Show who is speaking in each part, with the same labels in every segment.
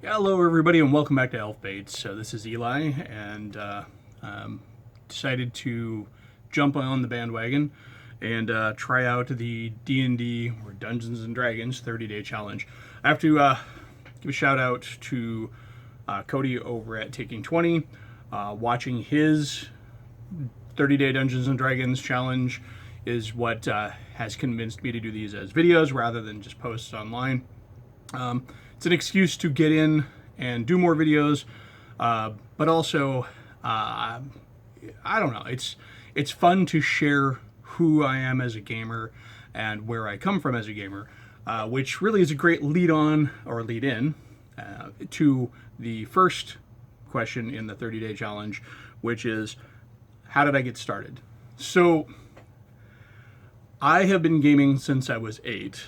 Speaker 1: Yeah, hello everybody, and welcome back to Elf Baits. So this is Eli, and decided to jump on the bandwagon and try out the D&D or Dungeons and Dragons 30-day challenge. I have to give a shout out to Cody over at Taking 20. Watching his 30-day Dungeons and Dragons challenge is what has convinced me to do these as videos rather than just posts online. It's an excuse to get in and do more videos, but also, I don't know, it's fun to share who I am as a gamer and where I come from as a gamer, which really is a great lead on, or lead in, to the first question in the 30-day challenge, which is, how did I get started? So, I have been gaming since I was 8.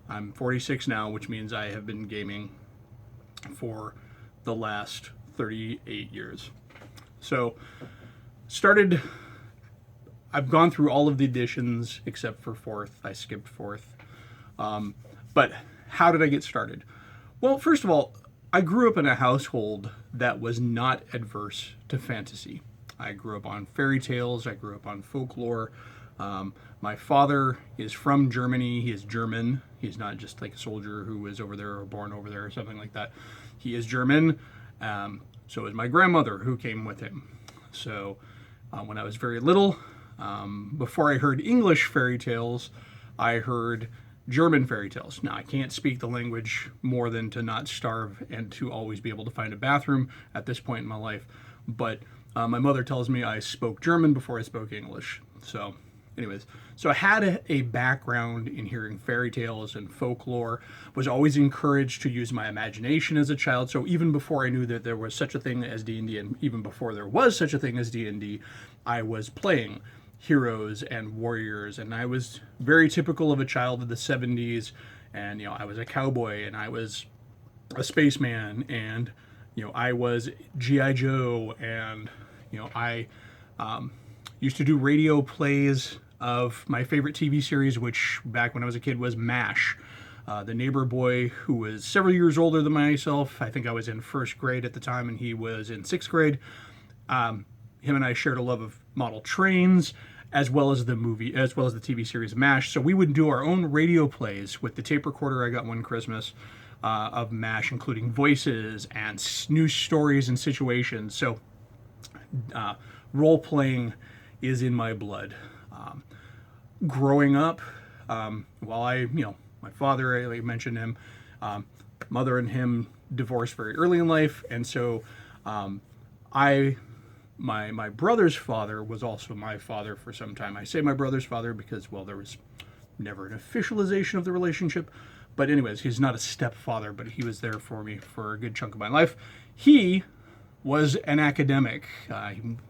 Speaker 1: I'm 46 now, which means I have been gaming for the last 38 years. So, I've gone through all of the editions except for 4th. I skipped 4th. But how did I get started? Well, first of all, I grew up in a household that was not adverse to fantasy. I grew up on fairy tales. I grew up on folklore. My father is from Germany. He is German. He's not just like a soldier who was over there or born over there or something like that. He is German. So is my grandmother, who came with him. So when I was very little, before I heard English fairy tales, I heard German fairy tales. Now, I can't speak the language more than to not starve and to always be able to find a bathroom at this point in my life. But my mother tells me I spoke German before I spoke English. So anyways, so I had a background in hearing fairy tales and folklore, was always encouraged to use my imagination as a child. So even before I knew that there was such a thing as D&D, and even before there was such a thing as D&D, I was playing heroes and warriors, and I was very typical of a child of the 70s, and I was a cowboy, and I was a spaceman, and I was G.I. Joe, and I used to do radio plays of my favorite TV series, which back when I was a kid was MASH. The neighbor boy, who was several years older than myself, I think I was in 1st grade at the time and he was in 6th grade. Him and I shared a love of model trains, as well as the TV series MASH. So we would do our own radio plays with the tape recorder I got one Christmas of MASH, including voices and news stories and situations. So role playing is in my blood. Growing up, my father, I mentioned him, mother and him divorced very early in life, and so my brother's father was also my father for some time. I say my brother's father because, well, there was never an officialization of the relationship, but anyways, he's not a stepfather, but he was there for me for a good chunk of my life. He was an academic.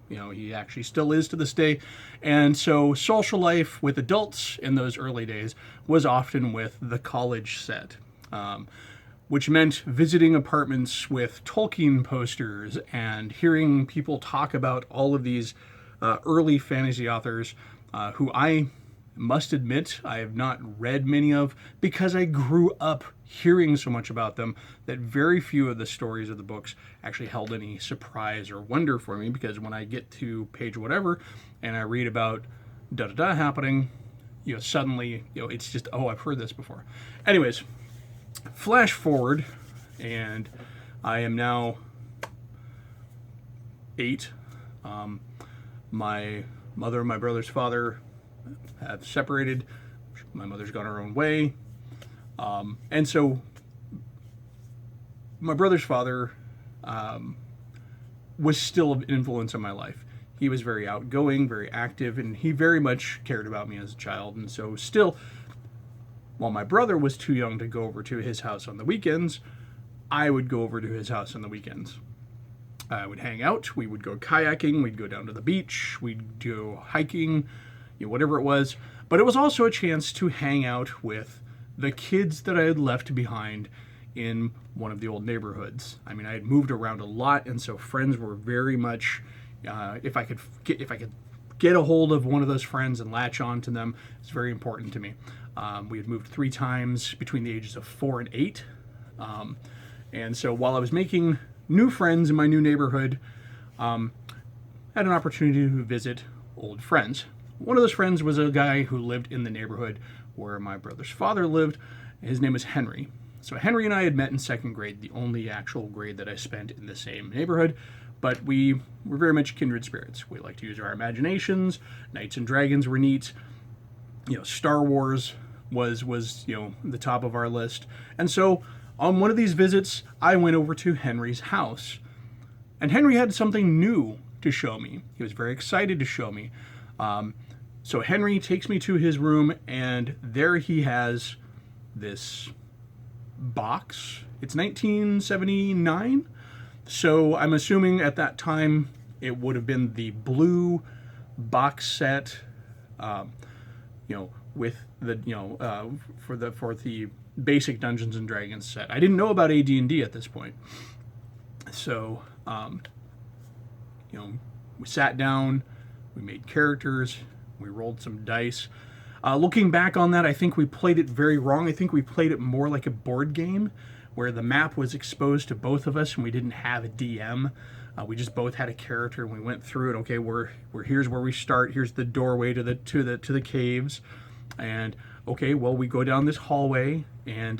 Speaker 1: He actually still is to this day. And so social life with adults in those early days was often with the college set, which meant visiting apartments with Tolkien posters and hearing people talk about all of these early fantasy authors who I must admit I have not read many of, because I grew up hearing so much about them that very few of the stories of the books actually held any surprise or wonder for me, because when I get to page whatever and I read about da-da-da happening, suddenly, it's just, oh, I've heard this before. Anyways, flash forward, and I am now 8. My mother and my brother's father have separated. My mother's gone her own way. And so my brother's father was still an influence on my life. He was very outgoing, very active, and he very much cared about me as a child. And so still, while my brother was too young to go over to his house on the weekends, I would go over to his house on the weekends. I would hang out, we would go kayaking, we'd go down to the beach, we'd go hiking, whatever it was. But it was also a chance to hang out with the kids that I had left behind in one of the old neighborhoods. I mean, I had moved around a lot, and so friends were very much, if I could get a hold of one of those friends and latch on to them, it's very important to me. We had moved 3 times between the ages of 4 and 8. And so while I was making new friends in my new neighborhood, had an opportunity to visit old friends. One of those friends was a guy who lived in the neighborhood where my brother's father lived. His name was Henry. So Henry and I had met in 2nd grade, the only actual grade that I spent in the same neighborhood, but we were very much kindred spirits. We liked to use our imaginations. Knights and Dragons were neat. Star Wars was the top of our list. And so on one of these visits, I went over to Henry's house. And Henry had something new to show me. He was very excited to show me. So Henry takes me to his room, and there he has this box. It's 1979. So I'm assuming at that time it would have been the blue box set, with the, for the basic Dungeons and Dragons set. I didn't know about AD&D at this point. So, we sat down, we made characters, we rolled some dice. Looking back on that, I think we played it very wrong. I think we played it more like a board game where the map was exposed to both of us and we didn't have a DM. We just both had a character and we went through it. Okay, we're here's where we start. Here's the doorway to the caves. And okay, well, we go down this hallway and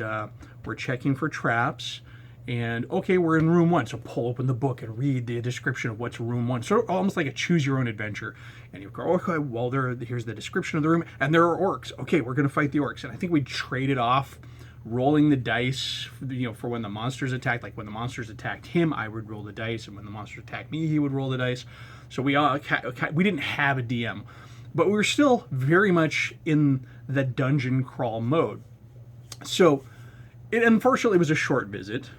Speaker 1: we're checking for traps. And okay, we're in room 1, so pull open the book and read the description of what's room 1. So almost like a choose your own adventure. And you go, okay, well, here's the description of the room, and there are orcs. Okay, we're going to fight the orcs. And I think we traded off rolling the dice, for when the monsters attacked. Like when the monsters attacked him, I would roll the dice, and when the monsters attacked me, he would roll the dice. So we didn't have a DM, but we were still very much in the dungeon crawl mode. So it unfortunately was a short visit.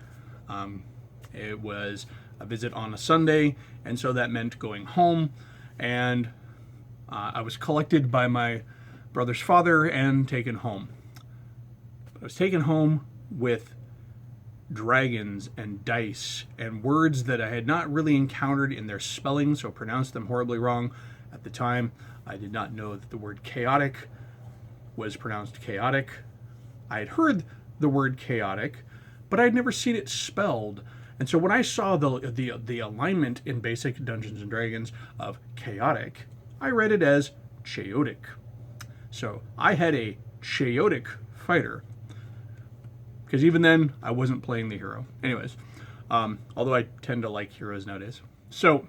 Speaker 1: It was a visit on a Sunday, and so that meant going home, and I was collected by my brother's father and taken home. I was taken home with dragons and dice and words that I had not really encountered in their spelling, so pronounced them horribly wrong. At the time, I did not know that the word chaotic was pronounced chaotic. I had heard the word chaotic, but I'd never seen it spelled. And so when I saw the alignment in basic Dungeons and Dragons of chaotic, I read it as chaotic. So I had a chaotic fighter, because even then I wasn't playing the hero. Anyways, although I tend to like heroes nowadays. So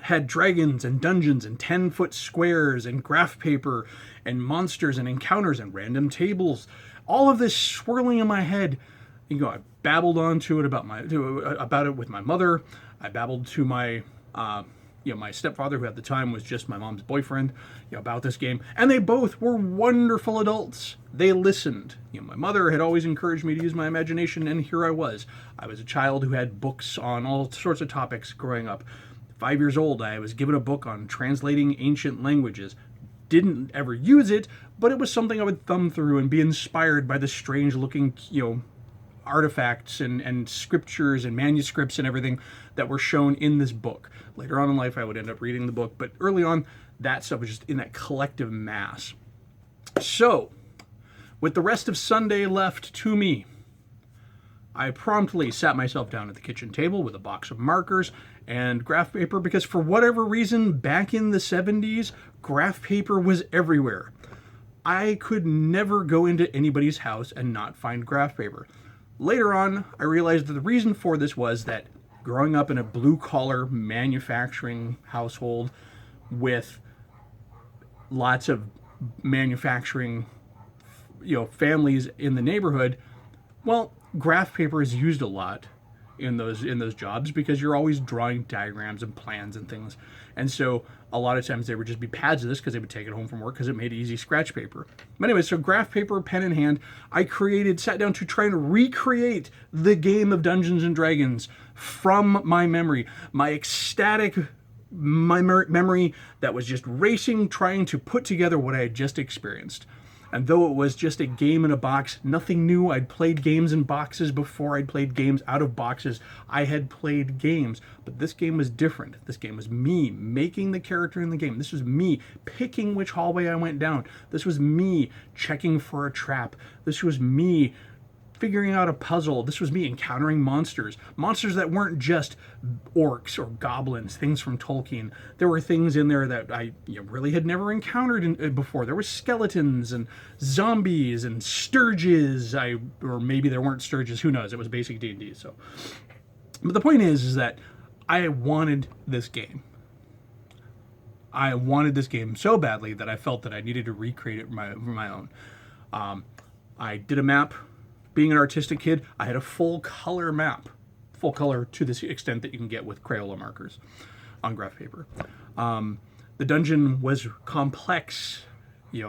Speaker 1: had dragons and dungeons and 10-foot squares and graph paper and monsters and encounters and random tables. All of this swirling in my head. I babbled onto it about it with my mother. I babbled to my my stepfather, who at the time was just my mom's boyfriend, about this game. And they both were wonderful adults. They listened. My mother had always encouraged me to use my imagination, and here I was. I was a child who had books on all sorts of topics growing up. 5 years old, I was given a book on translating ancient languages. Didn't ever use it, but it was something I would thumb through and be inspired by the strange-looking, artifacts and scriptures and manuscripts and everything that were shown in this book. Later on in life, I would end up reading the book, but early on, that stuff was just in that collective mass. So, with the rest of Sunday left to me, I promptly sat myself down at the kitchen table with a box of markers and graph paper, because for whatever reason, back in the 70s, graph paper was everywhere. I could never go into anybody's house and not find graph paper. Later on, I realized that the reason for this was that growing up in a blue-collar manufacturing household with lots of manufacturing, families in the neighborhood, well, graph paper is used a lot in those jobs because you're always drawing diagrams and plans and things. And so a lot of times they would just be pads of this because they would take it home from work because it made easy scratch paper. But anyway, so graph paper, pen in hand, I sat down to try and recreate the game of Dungeons and Dragons from my memory, my ecstatic memory that was just racing, trying to put together what I had just experienced. And though it was just a game in a box, nothing new. I'd played games in boxes before. I'd played games out of boxes. I had played games, but this game was different. This game was me making the character in the game. This was me picking which hallway I went down. This was me checking for a trap. This was me figuring out a puzzle. This was me encountering monsters that weren't just orcs or goblins, things from Tolkien. There were things in there that I really had never encountered before. There were skeletons and zombies and sturges. Or maybe there weren't sturges. Who knows? It was basic D&D. So, but the point is that I wanted this game. I wanted this game so badly that I felt that I needed to recreate it for my own. I did a map. Being an artistic kid, I had a full color map. Full color to this extent that you can get with Crayola markers on graph paper. The dungeon was complex.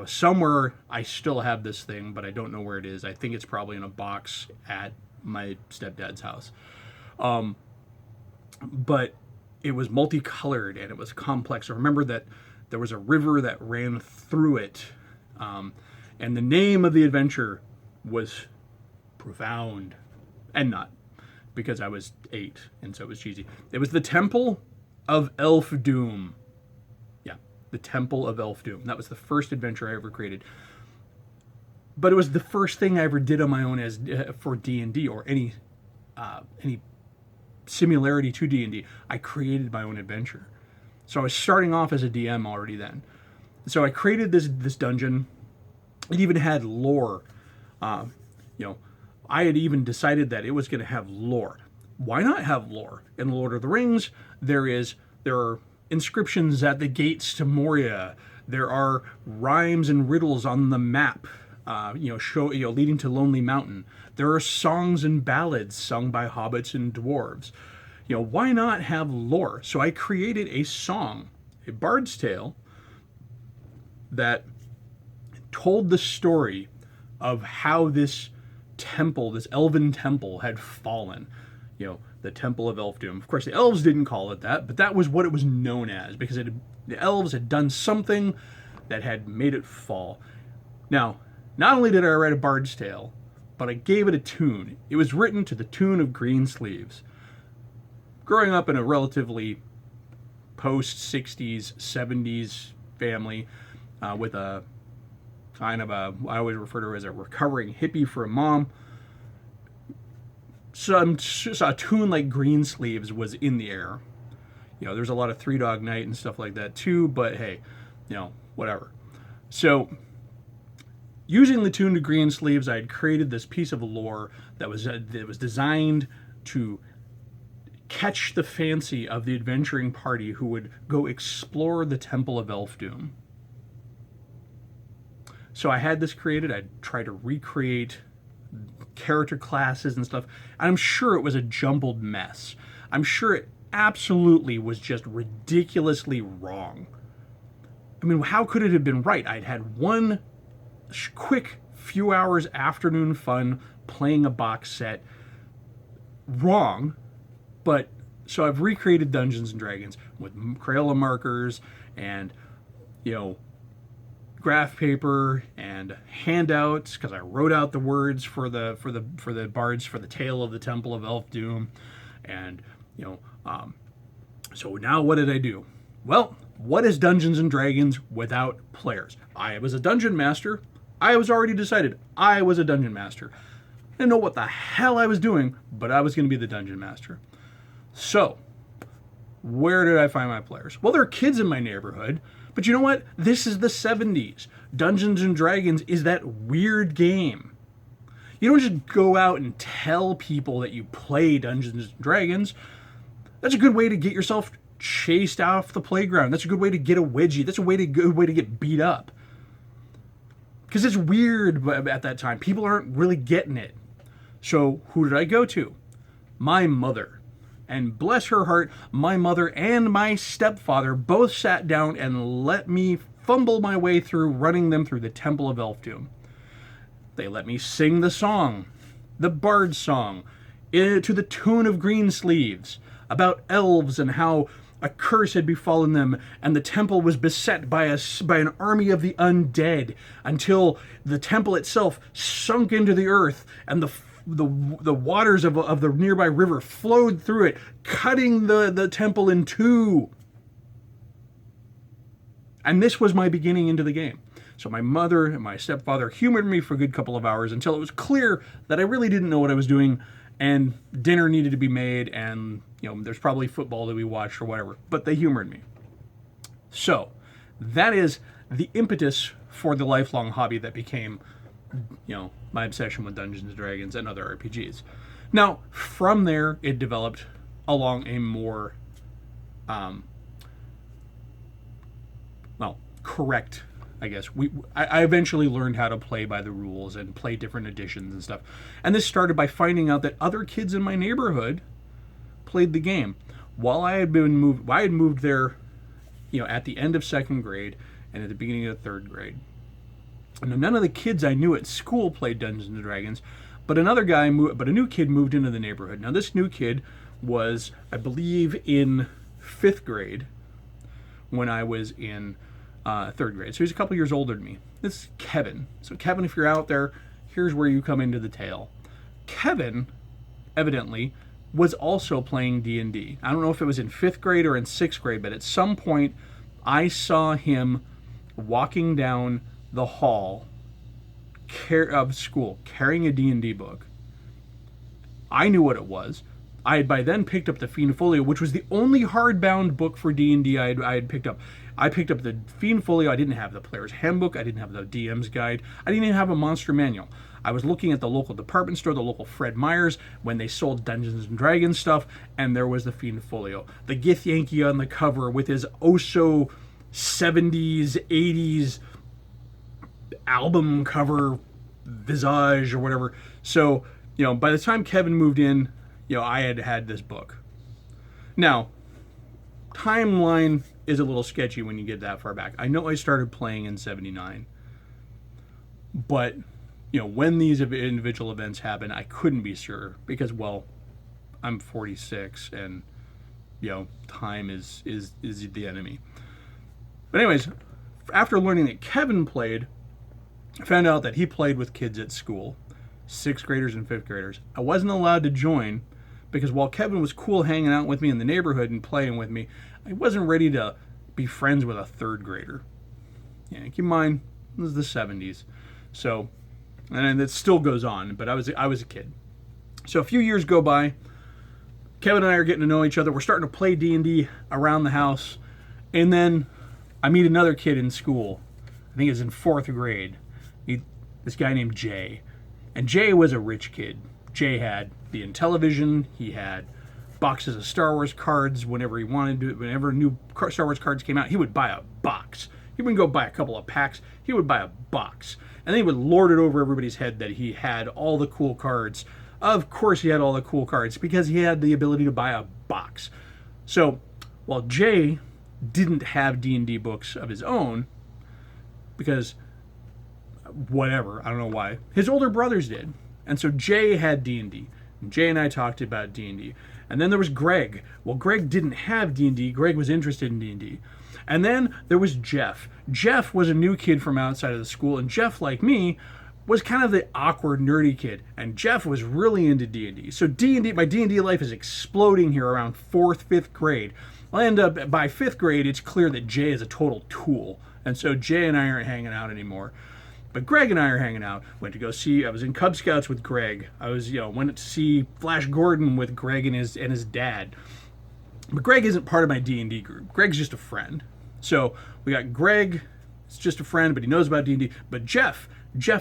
Speaker 1: Somewhere I still have this thing, but I don't know where it is. I think it's probably in a box at my stepdad's house. But it was multicolored and it was complex. I remember that there was a river that ran through it. And the name of the adventure was profound, and not, because I was 8 and so it was cheesy. It was the Temple of Elf Doom. Yeah, the Temple of Elf Doom. That was the first adventure I ever created, but it was the first thing I ever did on my own as for D&D or any similarity to D&D. I created my own adventure, so I was starting off as a DM already then. So I created this dungeon. It even had lore. I had even decided that it was going to have lore. Why not have lore? In Lord of the Rings, there are inscriptions at the gates to Moria. There are rhymes and riddles on the map, leading to Lonely Mountain. There are songs and ballads sung by hobbits and dwarves. Why not have lore? So I created a song, a bard's tale, that told the story of how this temple, this elven temple, had fallen. The Temple of Elf Doom. Of course, the elves didn't call it that, but that was what it was known as, because the elves had done something that had made it fall. Now, not only did I write a bard's tale, but I gave it a tune. It was written to the tune of Green Sleeves. Growing up in a relatively post-60s, 70s family with a kind of I always refer to her as a recovering hippie for a mom. So a tune like Green Sleeves was in the air. There's a lot of Three Dog Night and stuff like that too, but hey, whatever. So using the tune to Green Sleeves, I had created this piece of lore that was designed to catch the fancy of the adventuring party who would go explore the Temple of Elf Doom. So I had this created. I'd try to recreate character classes and stuff. And I'm sure it was a jumbled mess. I'm sure it absolutely was just ridiculously wrong. I mean, how could it have been right? I'd had one quick few hours afternoon fun playing a box set. Wrong. But so I've recreated Dungeons and Dragons with Crayola markers and, graph paper and handouts, because I wrote out the words for the bards for the tale of the Temple of Elf Doom, and so now what did I do? Well, what is Dungeons and Dragons without players? I was a dungeon master. I was already decided I was a dungeon master. I didn't know what the hell I was doing, but I was going to be the dungeon master. So, where did I find my players? Well, there are kids in my neighborhood. But you know what? This is the 70s. Dungeons and Dragons is that weird game. You don't just go out and tell people that you play Dungeons and Dragons. That's a good way to get yourself chased off the playground. That's a good way to get a wedgie. That's a good way to get beat up. Because it's weird at that time. People aren't really getting it. So who did I go to? My mother. And bless her heart, my mother and my stepfather both sat down and let me fumble my way through running them through the Temple of Elf Doom. They let me sing the song, the Bard song, to the tune of Green Sleeves, about elves and how a curse had befallen them, and the temple was beset by an army of the undead, until the temple itself sunk into the earth, and the waters of the nearby river flowed through it, cutting the temple in two. And this was my beginning into the game. So my mother and my stepfather humored me for a good couple of hours until it was clear that I really didn't know what I was doing, and dinner needed to be made, and there's probably football to be watched or whatever. But they humored me. So that is the impetus for the lifelong hobby that became, my obsession with Dungeons and Dragons and other RPGs. Now, from there, it developed along a more, correct, I guess. I eventually learned how to play by the rules and play different editions and stuff. And this started by finding out that other kids in my neighborhood played the game. While I had moved there, at the end of second grade and at the beginning of third grade. And none of the kids I knew at school played Dungeons and Dragons, but a new kid moved into the neighborhood. Now this new kid was, I believe, in 5th grade when I was in 3rd grade. So he's a couple years older than me. This is Kevin. So Kevin, if you're out there, here's where you come into the tale. Kevin, evidently, was also playing D&D. I don't know if it was in 5th grade or in 6th grade, but at some point I saw him walking down the hall of school carrying a D&D book. I knew what it was. I had by then picked up the Fiend Folio, which was the only hardbound book for D&D I had picked up. I picked up the Fiend Folio. I didn't have the Player's Handbook. I didn't have the DM's Guide. I didn't even have a Monster Manual. I was looking at the local department store, the local Fred Meyer's, when they sold Dungeons and Dragons stuff, and there was the Fiend Folio. The Gith Yankee on the cover with his oh-so 70s, 80s album cover visage or whatever. So, by the time Kevin moved in, I had this book. Now, timeline is a little sketchy when you get that far back. I know I started playing in 79, but when these individual events happen, I couldn't be sure because, I'm 46 and time is the enemy. But anyways, after learning that Kevin played, I found out that he played with kids at school, 6th graders and 5th graders. I wasn't allowed to join because while Kevin was cool hanging out with me in the neighborhood and playing with me, I wasn't ready to be friends with a 3rd grader. Keep in mind, it was the 70s. So, and it still goes on, but I was a kid. So a few years go by. Kevin and I are getting to know each other. We're starting to play D&D around the house. And then I meet another kid in school. I think it's in 4th grade. This guy named Jay. And Jay was a rich kid. Jay had the Intellivision. He had boxes of Star Wars cards whenever he wanted to. Whenever new Star Wars cards came out, he would buy a box. He wouldn't go buy a couple of packs. He would buy a box. And then he would lord it over everybody's head that he had all the cool cards. Of course he had all the cool cards because he had the ability to buy a box. So while Jay didn't have D&D books of his own, because whatever, I don't know why, his older brothers did. And so Jay had D&D. And Jay and I talked about D&D. And then there was Greg. Well, Greg didn't have D&D. Greg was interested in D&D. And then there was Jeff. Jeff was a new kid from outside of the school, and Jeff, like me, was kind of the awkward, nerdy kid. And Jeff was really into D&D. So my D&D life is exploding here around 4th, 5th grade. I'll end up, by 5th grade, it's clear that Jay is a total tool. And so Jay and I aren't hanging out anymore. But Greg and I are hanging out. I was in Cub Scouts with Greg. I went to see Flash Gordon with Greg and his dad. But Greg isn't part of my D&D group. Greg's just a friend. So we got Greg, it's just a friend, but he knows about D&D. But Jeff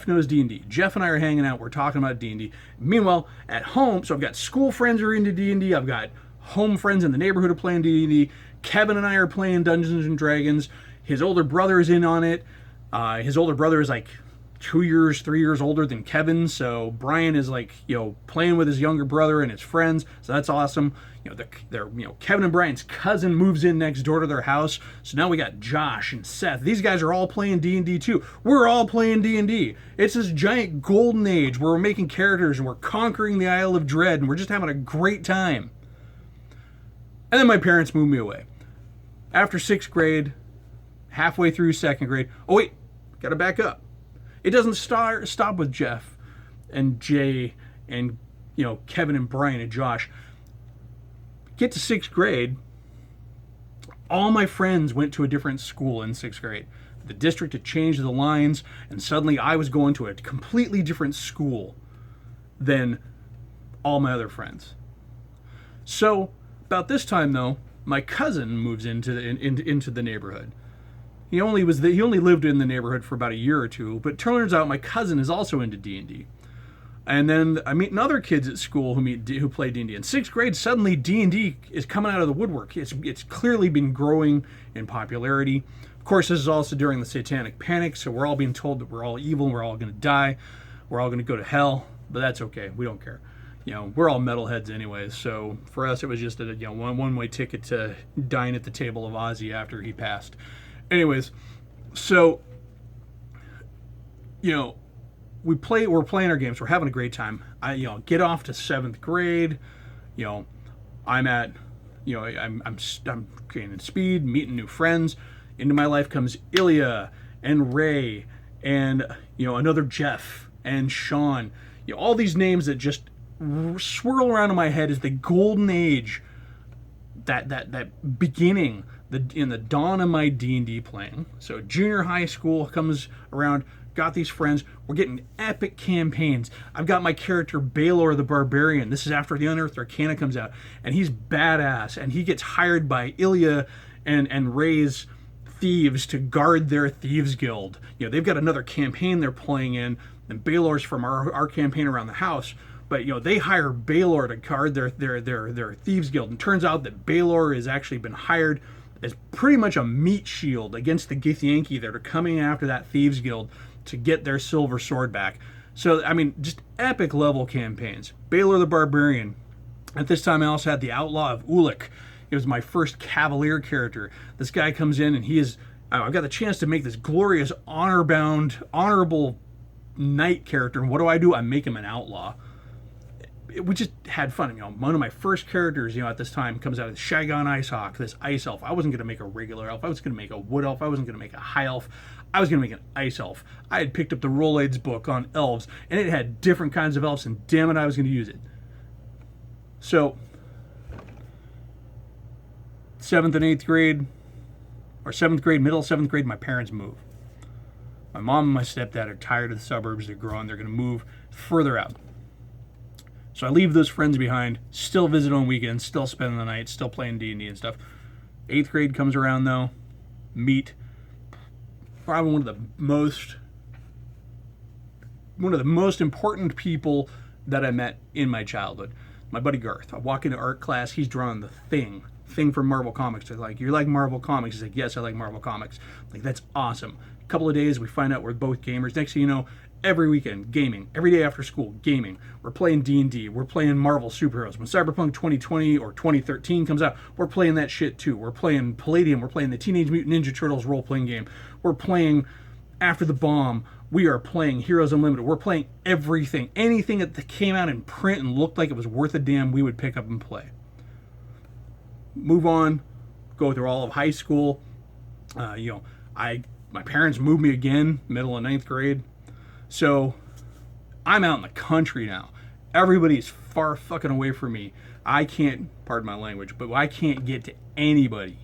Speaker 1: knows D&D. Jeff and I are hanging out. We're talking about D&D. Meanwhile, at home, so I've got school friends who are into D&D. I've got home friends in the neighborhood who are playing D&D. Kevin and I are playing Dungeons and Dragons. His older brother is in on it. His older brother is like 3 years older than Kevin. So Brian is playing with his younger brother and his friends. So that's awesome. Kevin and Brian's cousin moves in next door to their house. So now we got Josh and Seth. These guys are all playing D&D too. We're all playing D&D. It's this giant golden age where we're making characters and we're conquering the Isle of Dread and we're just having a great time. And then my parents moved me away. After 6th grade, halfway through 2nd grade, oh wait, gotta back up. It doesn't stop with Jeff and Jay and Kevin and Brian and Josh. Get to 6th grade, all my friends went to a different school in 6th grade. The district had changed the lines, and suddenly I was going to a completely different school than all my other friends. So about this time, though, my cousin moves into the neighborhood. He only lived in the neighborhood for about a year or two, but turns out my cousin is also into D&D. And then I meet other kids at school who play D&D. In 6th grade, suddenly D&D is coming out of the woodwork. It's clearly been growing in popularity. Of course, this is also during the Satanic Panic, so we're all being told that we're all evil, we're all going to die, we're all going to go to hell. But that's okay. We don't care. We're all metalheads anyways. So for us, it was just a one-way ticket to dine at the table of Ozzy after he passed. Anyways, so we're playing our games. We're having a great time. I get off to 7th grade. I'm at I'm gaining speed, meeting new friends. Into my life comes Ilya and Ray and another Jeff and Sean. All these names that just swirl around in my head as the golden age, that beginning, in the dawn of my D&D playing. So junior high school comes around, got these friends, we're getting epic campaigns. I've got my character Baylor the Barbarian. This is after the Unearthed Arcana comes out, and he's badass, and he gets hired by Ilya and Ray's thieves to guard their thieves guild. They've got another campaign they're playing in, and Baylor's from our campaign around the house. But they hire Baylor to guard their thieves guild, and turns out that Baylor has actually been hired as pretty much a meat shield against the Githyanki that are coming after that thieves guild to get their silver sword back. So just epic level campaigns. Baylor the Barbarian. At this time, I also had the Outlaw of Ulick. It was my first Cavalier character. This guy comes in, and I've got the chance to make this glorious, honorable knight character. And what do? I make him an outlaw. We just had fun. One of my first characters, at this time comes out as Shagon Icehawk, this ice elf. I wasn't going to make a regular elf. I was going to make a wood elf. I wasn't going to make a high elf. I was going to make an ice elf. I had picked up the Rolaids book on elves, and it had different kinds of elves, and damn it, I was going to use it. So, 7th and 8th grade, or 7th grade, middle of 7th grade, my parents move. My mom and my stepdad are tired of the suburbs. They're growing. They're going to move further out. So I leave those friends behind, still visit on weekends, still spending the night, still playing D&D and stuff. 8th grade comes around, though. Meet probably one of the most important people that I met in my childhood. My buddy Garth. I walk into art class, he's drawing the Thing from Marvel Comics. They're like, "You like Marvel Comics?" He's like, "Yes, I like Marvel Comics." Like, that's awesome. A couple of days, we find out we're both gamers. Next thing you know, every weekend, gaming. Every day after school, gaming. We're playing D&D. We're playing Marvel superheroes. When Cyberpunk 2020 or 2013 comes out, we're playing that shit too. We're playing Palladium. We're playing the Teenage Mutant Ninja Turtles role-playing game. We're playing After the Bomb. We are playing Heroes Unlimited. We're playing everything. Anything that came out in print and looked like it was worth a damn, we would pick up and play. Move on. Go through all of high school. My parents moved me again, middle of 9th grade. So I'm out in the country now. Everybody's far fucking away from me. I can't, pardon my language, but I can't get to anybody.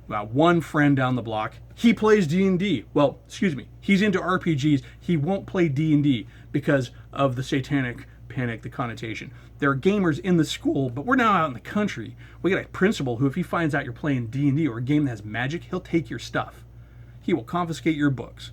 Speaker 1: Got one friend down the block. He plays D&D. Well, excuse me. He's into RPGs. He won't play D&D because of the Satanic Panic, the connotation. There are gamers in the school, but we're now out in the country. We got a principal who, if he finds out you're playing D&D or a game that has magic, he'll take your stuff. He will confiscate your books.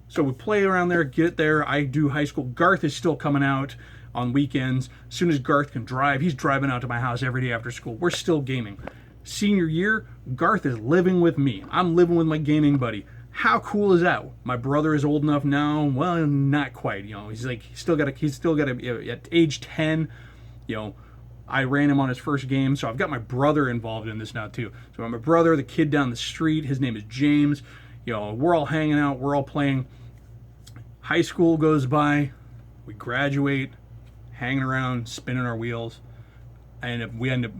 Speaker 1: So we play around there, get there. I do high school. Garth is still coming out on weekends. As soon as Garth can drive, he's driving out to my house every day after school. We're still gaming. Senior year, Garth is living with me. I'm living with my gaming buddy. How cool is that? My brother is old enough now. Well, not quite. He's still got at age 10. I ran him on his first game, so I've got my brother involved in this now too. So my brother, the kid down the street, his name is James. We're all hanging out, we're all playing. High school goes by, we graduate, hanging around, spinning our wheels, and we end up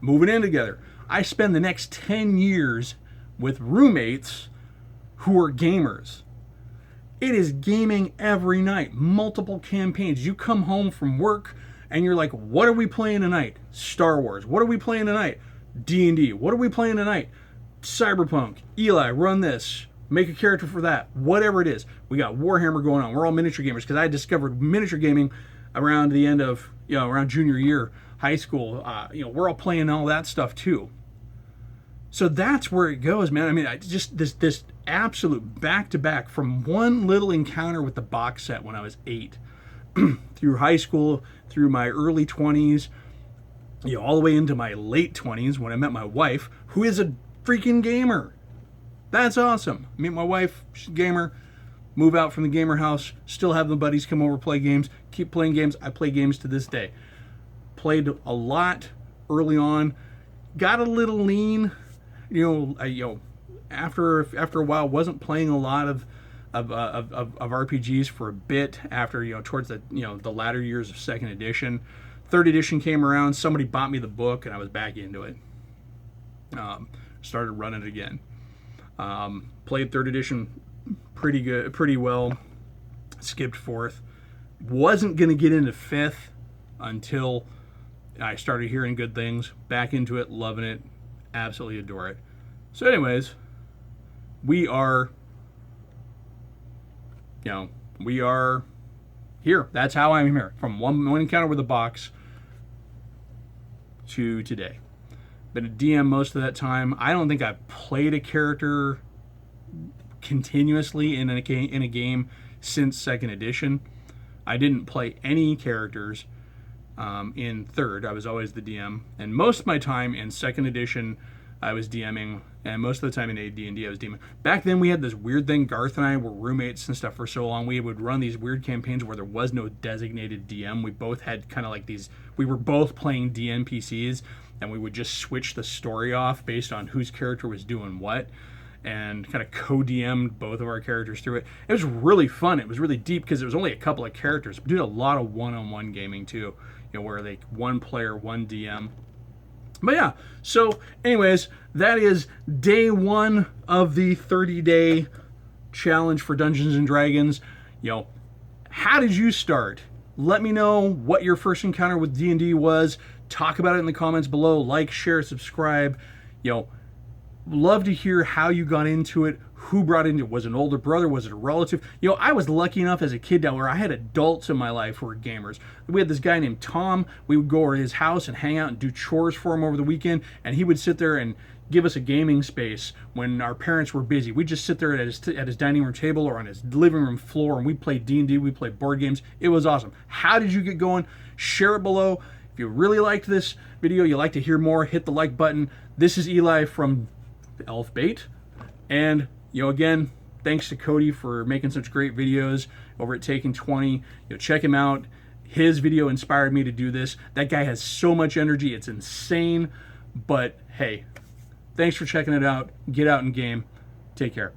Speaker 1: moving in together. I spend the next 10 years with roommates who are gamers. It is gaming every night, multiple campaigns. You come home from work and you're like, what are we playing tonight? Star Wars. What are we playing tonight? D&D. What are we playing tonight? Cyberpunk. Eli, run this. Make a character for that. Whatever it is. We got Warhammer going on. We're all miniature gamers because I discovered miniature gaming around the end of, around junior year, high school. We're all playing all that stuff too. So that's where it goes, man. I mean, I just this absolute back-to-back from one little encounter with the box set when I was 8 through high school, through my early 20s, all the way into my late 20s when I met my wife, who is a freaking gamer. That's awesome. Meet my wife, she's a gamer, move out from the gamer house, still have the buddies come over, play games, keep playing games. I play games to this day. Played a lot early on, got a little lean, after a while, wasn't playing a lot of RPGs for a bit after, towards the latter years of second edition. Third edition came around, somebody bought me the book and I was back into it. Started running it again. Played third edition pretty well. Skipped fourth. Wasn't going to get into fifth until I started hearing good things. Back into it, loving it, absolutely adore it. So anyways, we are here. That's how I'm here. From one encounter with a box to today. Been a DM most of that time. I don't think I've played a character continuously in a game since second edition. I didn't play any characters in third. I was always the DM, and most of my time in second edition I was DMing, and most of the time in AD&D I was DMing. Back then we had this weird thing. Garth and I were roommates and stuff for so long. We would run these weird campaigns where there was no designated DM. We both had kind of like these. We were both playing DNPCs, and we would just switch the story off based on whose character was doing what, and kind of co-DM'd both of our characters through it. It was really fun. It was really deep because it was only a couple of characters. We did a lot of one-on-one gaming too, where like one player, one DM. But yeah, so anyways, that is day one of the 30-day challenge for Dungeons and Dragons. How did you start? Let me know what your first encounter with D&D was. Talk about it in the comments below. Like, share, subscribe. Love to hear how you got into it, who brought it into it. Was it an older brother? Was it a relative? I was lucky enough as a kid now where I had adults in my life who were gamers. We had this guy named Tom. We would go over to his house and hang out and do chores for him over the weekend, and he would sit there and give us a gaming space when our parents were busy. We'd just sit there at his dining room table or on his living room floor, and we played D&D, we played board games. It was awesome. How did you get going? Share it below. If you really liked this video, you'd like to hear more, hit the like button. This is Eli from Elf Bait, and again, thanks to Cody for making such great videos over at Taking 20. Check him out. His video inspired me to do this. That guy has so much energy, it's insane. But hey, thanks for checking it out. Get out and game. Take care.